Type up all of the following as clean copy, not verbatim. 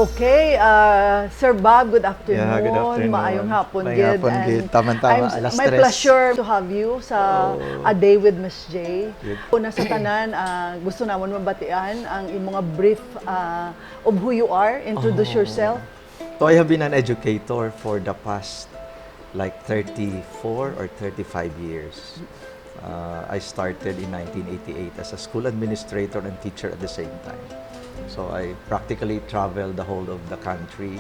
Okay, Sir Bob, good afternoon. Yeah, good afternoon. Maayong hapon, Maayong hapon, gid. Tama-tama, alas my 3. pleasure to have you sa A Day with Miss J. Good. Una sa tanan, gusto namon mabatian ang imong brief of who you are. Introduce yourself. So I have been an educator for the past like 34 or 35 years. I started in 1988 as a school administrator and teacher at the same time. So I practically traveled the whole of the country,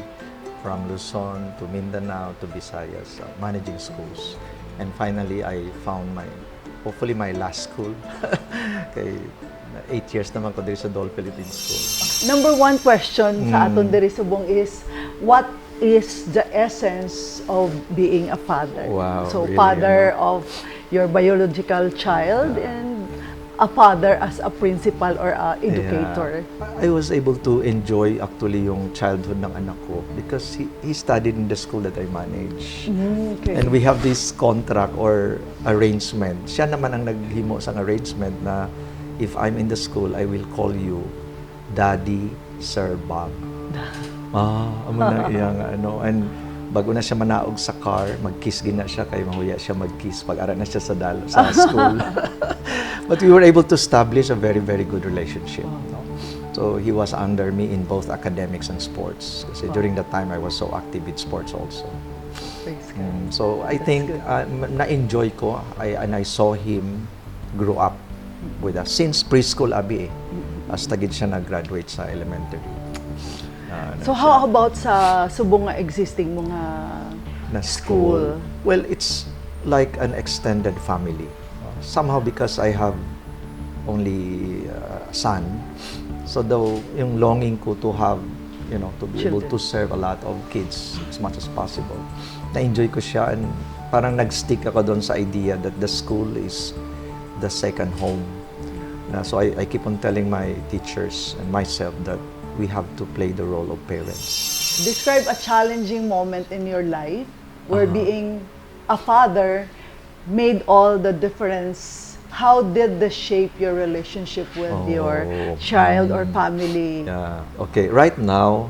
from Luzon to Mindanao to Visayas, managing schools. And finally, I found hopefully my last school. Okay, 8 years naman ko diri sa DOLE Philippines School. Number one question sa aton diri subong is, what is the essence of being a father? Wow, So really, father of your biological child and a father as a principal or a educator. Yeah. I was able to enjoy actually yung childhood ng anak ko because he studied in the school that I manage. Okay. And we have this contract or arrangement. Siya naman ang naghimo sa arrangement na if I'm in the school, I will call you Daddy, Sir Bob. Amo na iyang ano. And bago na siya manaog sa car, mag-kiss gina siya kay mahuya siya mag-kiss pag ara na siya sa school. But we were able to establish a very, very good relationship. No? So he was under me in both academics and sports. Kasi during that time, I was so active with sports also. So I think na-enjoy ko and I saw him grow up with us since preschool abi hasta gid siya nag-graduate sa elementary. So how about sa subong nga existing mga na school? Well, it's like an extended family. Somehow because I have only son, so though yung longing ko to have, to be able to serve a lot of kids as much as possible, na-enjoy ko siya and parang nag-stick ako doon sa idea that the school is the second home. So I keep on telling my teachers and myself that we have to play the role of parents. Describe a challenging moment in your life where being a father made all the difference. How did this shape your relationship with your child or family? Yeah. Okay, right now,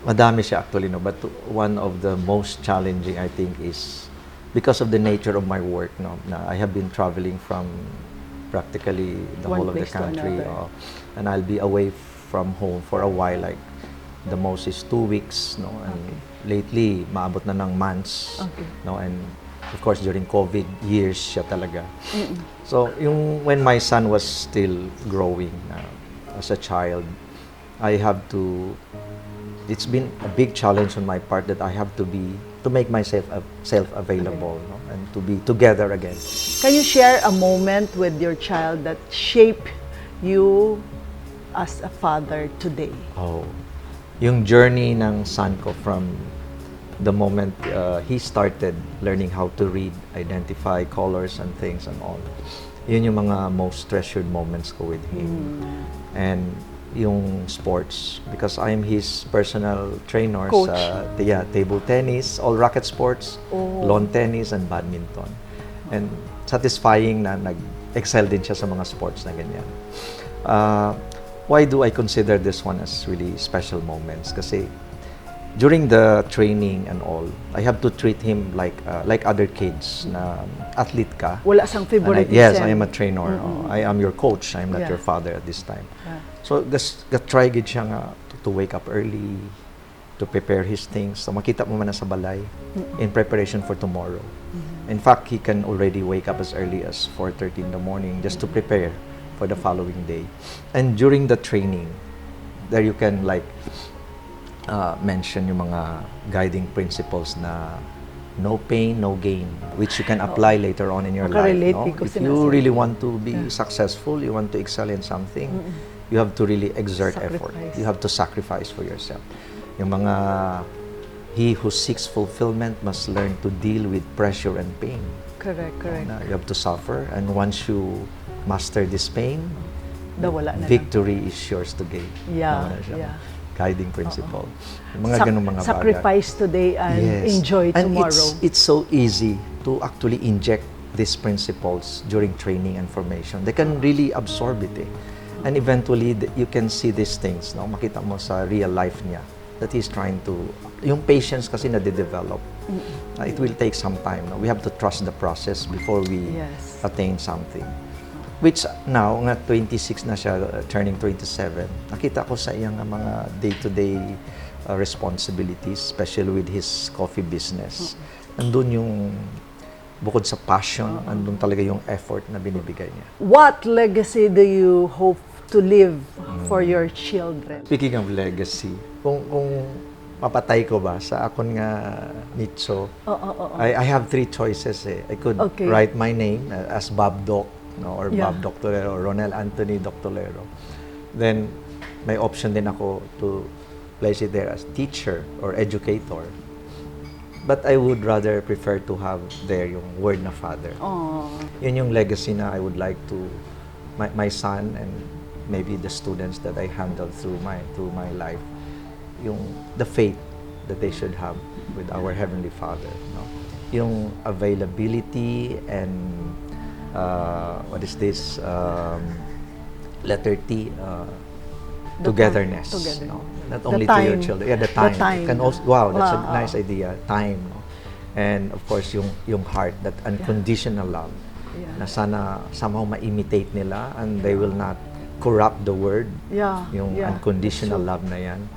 madami siya actually, no? But one of the most challenging, I think, is because of the nature of my work. No? Na I have been traveling from practically the whole of the country. And I'll be away from home for a while, like the most is 2 weeks. No? And lately, maabot na ng months. No? And of course, during COVID years siya talaga. So, when my son was still growing as a child, it's been a big challenge on my part that I have to make myself self-available, no? And to be together again. Can you share a moment with your child that shaped you as a father today? Yung journey ng son ko from the moment he started learning how to read, identify colors and things and all. Yun yung mga most treasured moments ko with him. And yung sports, because I'm his personal trainer sa table tennis, all racket sports, lawn tennis and badminton. And satisfying na nag-excel din siya sa mga sports na ganyan. Why do I consider this one as really special moments? Kasi during the training and all, I have to treat him like other kids na athlete ka. Wala sang favoritism. Yes, I am a trainer. I am your coach. I am not your father at this time. So, try gid siya nga to wake up early, to prepare his things. So, makita mo man na sa balay in preparation for tomorrow. In fact, he can already wake up as early as 4:30 in the morning just to prepare for the following day. And during the training, there you can mention yung mga guiding principles na no pain, no gain, which you can apply later on in your life. No? If you really want to be successful, you want to excel in something, you have to really exert effort. You have to sacrifice for yourself. Yung mga, he who seeks fulfillment must learn to deal with pressure and pain. Correct. You have to suffer, and once you master this pain, victory is yours to gain. Guiding principle. Mga ganung mga sacrifice today and enjoy tomorrow. And it's so easy to actually inject these principles during training and formation. They can really absorb it. And eventually, you can see these things, no? Makita mo sa real life niya that he's trying to, yung patience kasi na-develop. It will take some time. No? We have to trust the process before we attain something. Which now, nga 26 na siya, turning 27, nakita ko sa iyang mga day-to-day responsibilities, especially with his coffee business. Nandun yung, bukod sa passion, nandun talaga yung effort na binibigay niya. What legacy do you hope to leave for your children? Speaking of legacy, kung mapatay ko ba sa akon nga nicho, I have 3 choices eh. I could write my name as Bob Doc, no, or Bob Doctolero, or Ronel Anthony Doctolero. Then, may option din ako to place it there as teacher or educator. But I would rather prefer to have there yung word na father. Yun yung legacy na I would like to, my son and maybe the students that I handle through my life, yung the faith that they should have with our Heavenly Father. No? Yung availability and what is this? Letter T, togetherness. No? Not only to your children. Yeah, the time. It can also, wow, that's a nice idea. Time. No? And of course, yung heart, that unconditional love. Na sana somehow ma-imitate nila and they will not corrupt the word. Yung unconditional love na yan.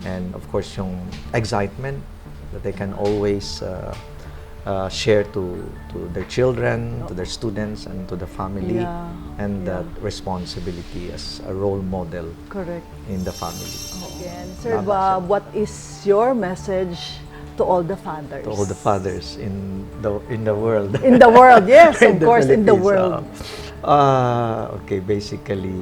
And of course, yung excitement that they can always share to their children, to their students, and to the family, and that responsibility as a role model in the family. Again, Sir Bob, what is your message to all the fathers? To all the fathers in the world. In the world, yes, of course, in the world. Okay, basically,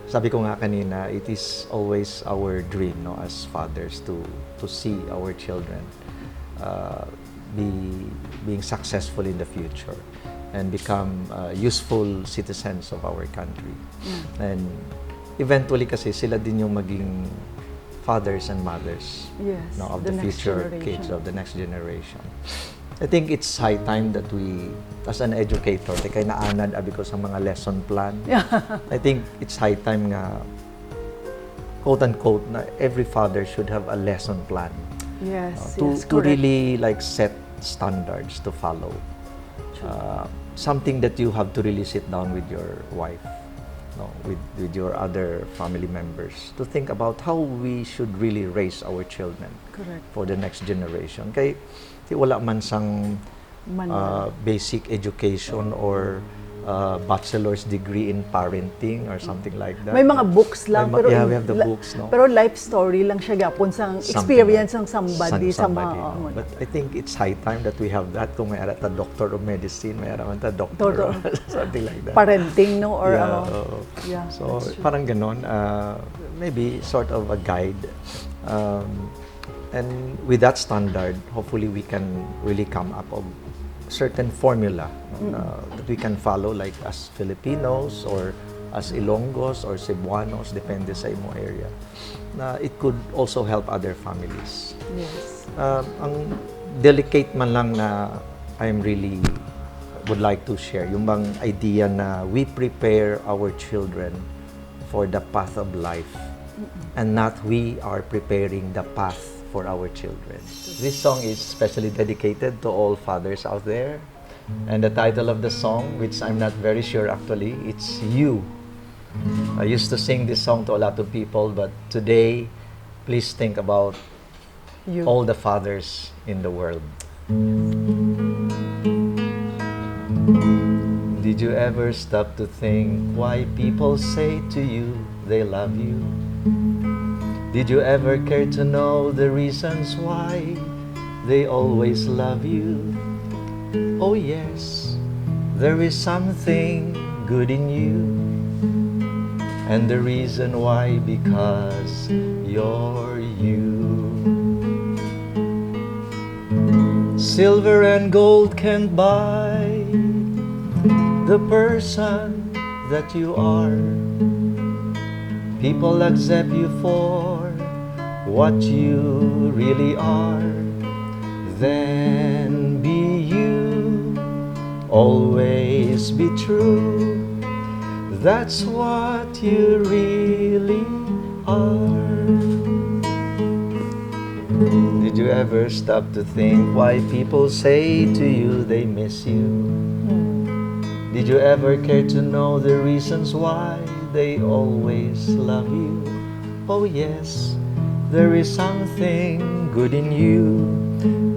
sabi ko nga kanina, it is always our dream, no, as fathers to see our children being successful in the future and become useful citizens of our country. And eventually kasi sila din yung maging fathers and mothers, no, of the future kids, of the next generation. I think it's high time that we, as an educator, kay naanad abi ko sa mga lesson plan. I think it's high time nga, quote-unquote, na every father should have a lesson plan. To really like set standards to follow. Something that you have to really sit down with your wife, no, with your other family members, to think about how we should really raise our children for the next generation. Kay wala man sang basic education or bachelor's degree in parenting or something like that. May mga books lang, pero we have the books, no? Pero life story lang siya gapon sang experience ng somebody. No? But I think it's high time that we have that. Kung may ara ta doctor of medicine, may ara man ta doctor, something like that. Parenting, no? Or so parang ganon, maybe sort of a guide. And with that standard, hopefully we can really come up of certain formula that we can follow, like as Filipinos or as Ilonggos or Cebuanos, depende sa imo area. It could also help other families. Ang delicate man lang na I'm really would like to share, yung bang idea na we prepare our children for the path of life and not we are preparing the path for our children. This song is specially dedicated to all fathers out there. And the title of the song, which I'm not very sure actually, it's You. I used to sing this song to a lot of people, but today, please think about all the fathers in the world. Did you ever stop to think why people say to you they love you? Did you ever care to know the reasons why they always love you? Oh yes, there is something good in you. And the reason why, because you're you. Silver and gold can't buy the person that you are. People accept you for what you really are. Then be you, always be true, That's what you really are. Did you ever stop to think why people say to you they miss you? Did you ever care to know the reasons why they always love you? Oh yes, there is something good in you,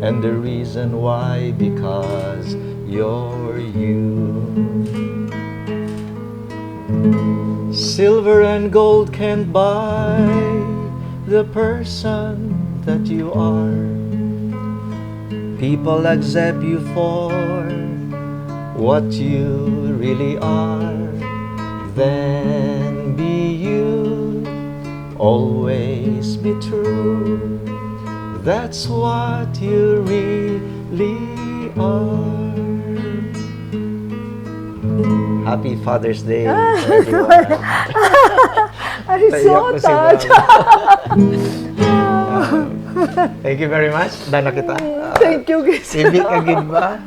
and the reason why, because you're you. Silver and gold can't buy the person that you are. People accept you for what you really are. Then be you, always be true. That's what you really are. Happy Father's Day to everyone. I'm so Naiyak na si touched. Thank you very much. Dana kita. Thank you, guys. Ibig agad ba?